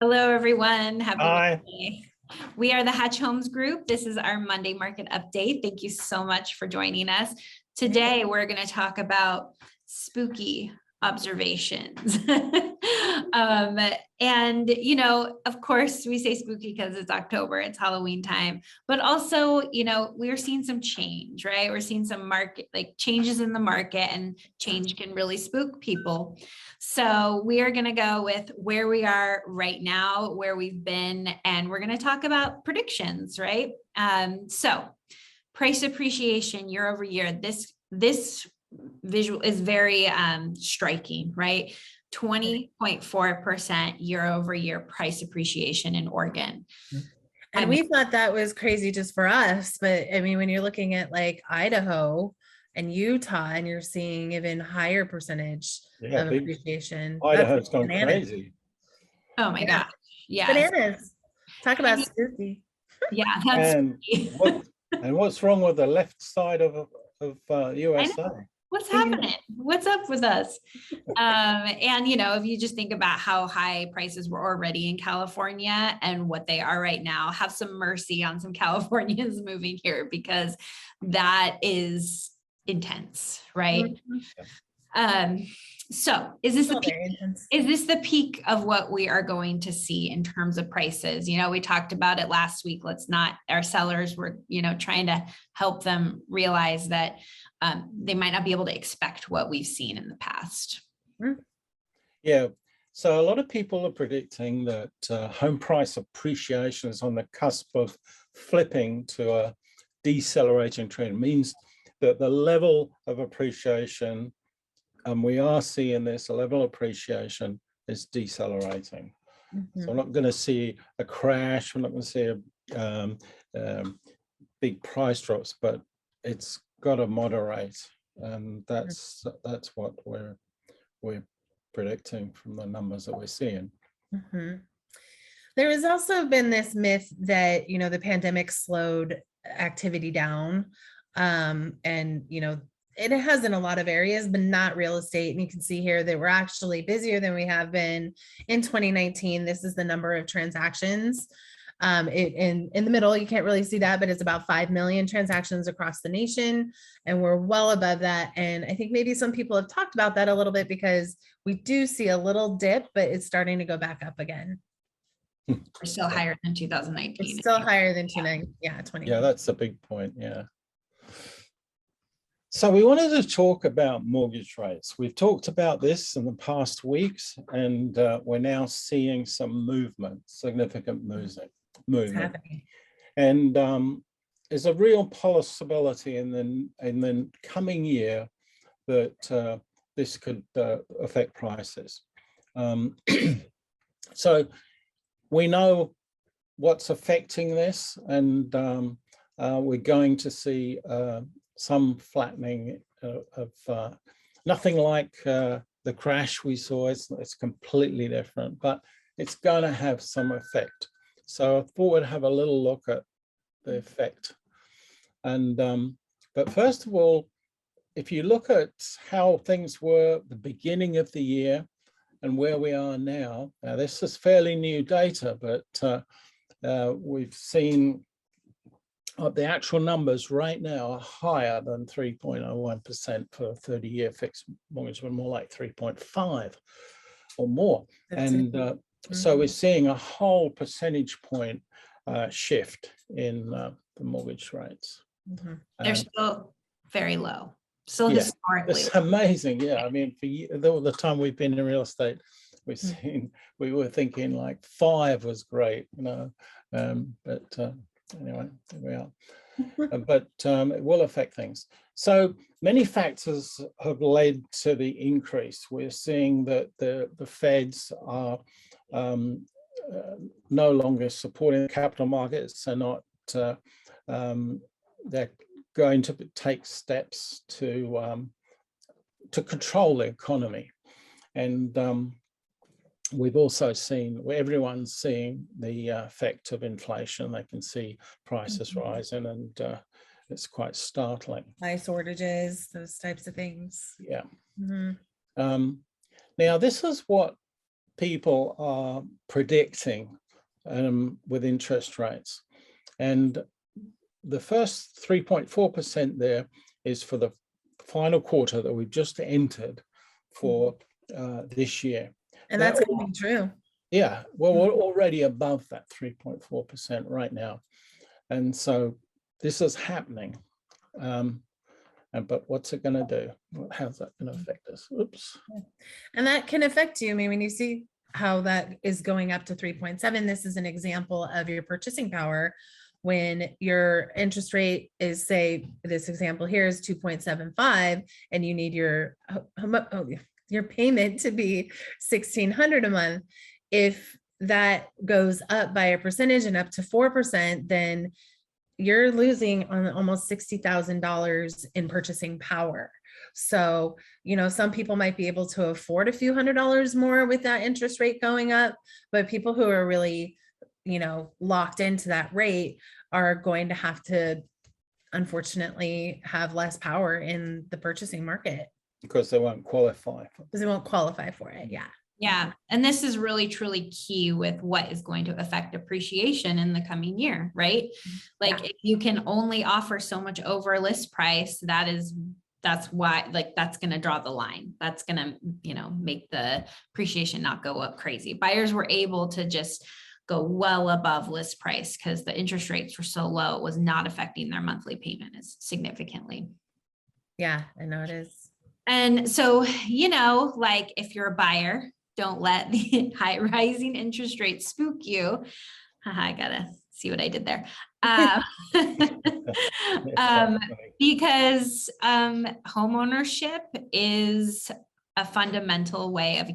Hello, everyone. Happy Hi. Monday. We are the Hatch Homes Group. This is our Monday market update. Thank you so much for joining us. Today, we're going to talk about spooky observations. And, of course, we say spooky because it's October, it's Halloween time, but also, we're seeing some change, right? We're seeing some changes in the market, and change can really spook people. So we are going to go with where we are right now, where we've been, and we're going to talk about predictions, right? So price appreciation year over year. This visual is very striking, right? 20.4% year over year price appreciation in Oregon. And we thought that was crazy just for us. But I mean, when you're looking at like Idaho and Utah, and you're seeing even higher percentage of appreciation. Idaho's gone crazy. Oh my gosh. Yeah. Bananas. Talk about spooky. Yeah. That's and what's wrong with the left side of USA? What's happening? What's up with us? And, if you just think about how high prices were already in California and what they are right now, have some mercy on some Californians moving here, because that is intense, right? So is this the peak of what we are going to see in terms of prices? We talked about it last week. Our sellers were, trying to help them realize that they might not be able to expect what we've seen in the past. Yeah. So a lot of people are predicting that home price appreciation is on the cusp of flipping to a decelerating trend. It means that the level of appreciation, and we are seeing this, a level of appreciation is decelerating. So we're not going to see a crash. We're not going to see a big price drops, but it's got to moderate, and that's what we're predicting from the numbers that we're seeing. There has also been this myth that the pandemic slowed activity down, and it has in a lot of areas, but not real estate. And you can see here that we're actually busier than we have been in 2019. This is the number of transactions. In the middle, you can't really see that, but it's about 5 million transactions across the nation, and we're well above that. And I think maybe some people have talked about that a little bit, because we do see a little dip, but it's starting to go back up again. We're still higher than 2019. It's still higher than 2019. Yeah, 20. Yeah, that's a big point. Yeah. So we wanted to talk about mortgage rates. We've talked about this in the past weeks, and we're now seeing some movement, significant movement. And there's a real possibility in the coming year that this could affect prices. So we know what's affecting this, and we're going to see some flattening of nothing like the crash we saw. It's completely different, but it's going to have some effect. So I thought we'd have a little look at the effect. And but first of all, if you look at how things were at the beginning of the year and where we are now, this is fairly new data, but we've seen the actual numbers right now are higher than 3.01% for a 30-year fixed mortgage, but more like 3.5 or more. So we're seeing a whole percentage point shift in the mortgage rates. They're still very low. Still historically. It's amazing. Yeah, I mean, for the time we've been in real estate, we were thinking like 5 was great, but anyway, there we are. But it will affect things. So many factors have led to the increase. We're seeing that the Feds are no longer supporting the capital markets. They're not. They're going to take steps to control the economy, and we've also seen, everyone's seeing the effect of inflation. They can see prices rising, and it's quite startling. Supply shortages, those types of things. Yeah. Now, this is what people are predicting with interest rates. And the first 3.4% there is for the final quarter that we've just entered for this year. And that's going to be true. Yeah, well, we're already above that 3.4% right now. And so this is happening. But what's it going to do? How's that going to affect us? Oops. And that can affect you. I mean, when you see how that is going up to 3.7, this is an example of your purchasing power. When your interest rate is, say, this example here is 2.75, and you need your payment to be $1,600 a month. If that goes up by a percentage and up to 4%, then you're losing on almost $60,000 in purchasing power. So, you know, some people might be able to afford a few $100s more with that interest rate going up, but people who are really, you know, locked into that rate are going to have to, unfortunately, have less power in the purchasing market. Because they won't qualify. Because they won't qualify for it. Yeah. Yeah. And this is really, truly key with what is going to affect appreciation in the coming year, right? Like if you can only offer so much over list price, that's why, like, that's going to draw the line. That's going to, you know, make the appreciation not go up crazy. Buyers were able to just go well above list price because the interest rates were so low, it was not affecting their monthly payment as significantly. Yeah, I know it is. And so, you know, like if you're a buyer, don't let the high rising interest rates spook you. I gotta see what I did there. Because homeownership is a fundamental way of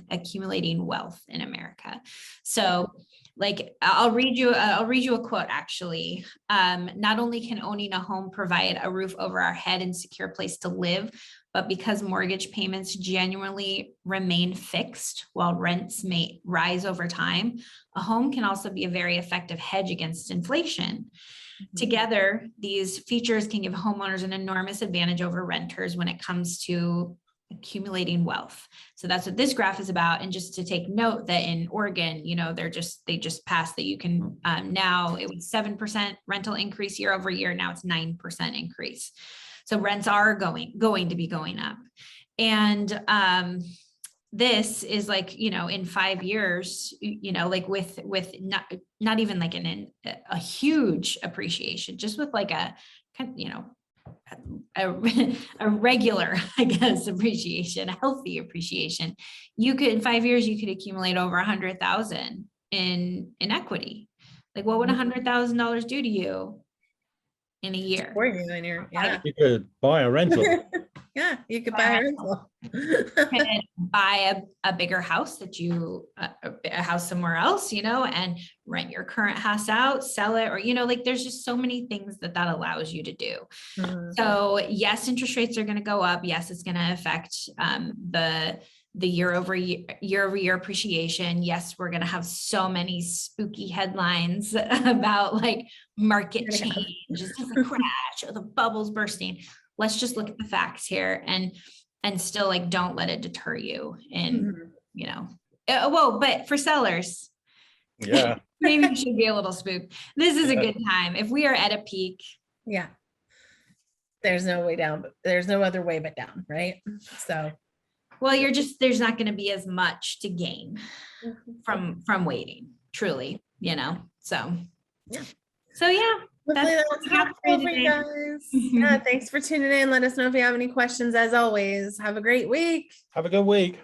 accumulating wealth in America. So like, I'll read you a quote actually. Not only can owning a home provide a roof over our head and secure place to live, but because mortgage payments genuinely remain fixed while rents may rise over time, a home can also be a very effective hedge against inflation. Together, these features can give homeowners an enormous advantage over renters when it comes to accumulating wealth. So that's what this graph is about. And just to take note that in Oregon, you know, they just passed that you can, now it was 7% rental increase year over year. Now it's 9% increase. So rents are going to be going up. And this is like, you know, in 5 years, you know, like with not even like a huge appreciation, just with like a, you know, a regular, I guess, appreciation, a healthy appreciation, you could, in 5 years, you could accumulate over 100,000 in equity. Like what would $100,000 do to you in a year? You could buy a rental. Yeah, you could buy a rental. And buy a bigger house that you, a house somewhere else, you know, and rent your current house out, sell it, or, you know, like there's just so many things that allows you to do. Mm-hmm. So yes, interest rates are going to go up. Yes, it's going to affect the year over year appreciation. Yes, we're going to have so many spooky headlines about like market change, it's just a crash or the bubbles bursting. Let's just look at the facts here and still like, don't let it deter you. And, you know, whoa, but for sellers, yeah, maybe you should be a little spooked. This is a good time. If we are at a peak. Yeah. There's no way down, but there's no other way but down. Right. So. Well, there's not going to be as much to gain from waiting, truly, you know? So, yeah. Hopefully that was helpful for you guys. Yeah, thanks for tuning in. Let us know if you have any questions. As always, have a great week. Have a good week.